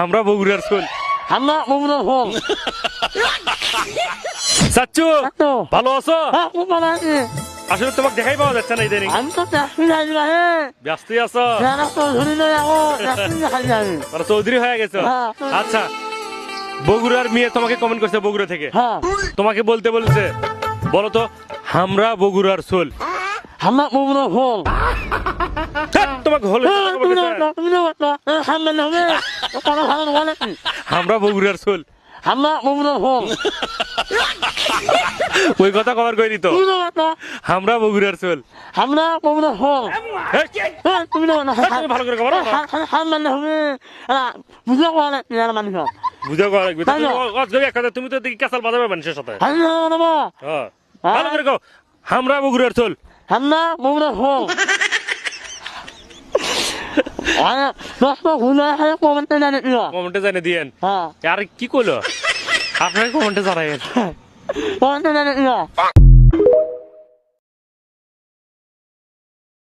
আমরা বগুড়ার সোল। আমরা বগুড়ার ফল। চাচ্চু চাচ্চু। ভালো আছো? হ্যাঁ, খুব ভালো আছি। আসলে তোমাকে দেখাই পাওয়া যাচ্ছে না ইদানিং। আমি তো চাকরি যাই না হে। ব্যস্তই আছো? যারা তো ধরে নেই আকৌ চাকরি দেখাই যাই। আর চৌধুরী হয়ে গেছো? হ্যাঁ। আচ্ছা, বগুড়ার মেয়ে তোমাকে কমেন্ট করছে বগুড়া থেকে, হ্যাঁ, তোমাকে বলতে বলছে, বলো তো আমরা বগুড়ার সোল। আমরা বগুড়ার ফল। ধ্যাৎ, তোমাকে হলে হ্যাঁ, তুমি না বলতো, তুমি না বলতো। সামনে না হবে। কোনো ভালো নয় নাকি? আমরা বগুড়ার সোল। আমরা বগুড়ার ফল। ওই কথা কবার কইনি তো, তুমি না বলতো। আমরা বগুড়ার সোল। আমরা বগুড়ার ফল। হেই, হ্যাঁ, তুমি না বলতো। তুমি ভালো করে কবার না। সামনে না হবে। বুঝা কোয়া নাকি আর মানুষ। বুঝা করা লাগবে। তাই না? তুমি তো দেখি কাঁচাল বাজাবে মানুষের সাথে। আমি না বলবো। হ্যাঁ, ভালো করে কও, আমরা বগুড়ার সোল। আমরা বগুড়ার ফল। দশ ঘুরে কমেন্টে জানি দিল। কমেন্টে জানিয়ে দিয়েন। হ্যাঁ, আর কি কইলো আপনার কমেন্টে জানাইয়েন। কমেন্টে জানি দিল।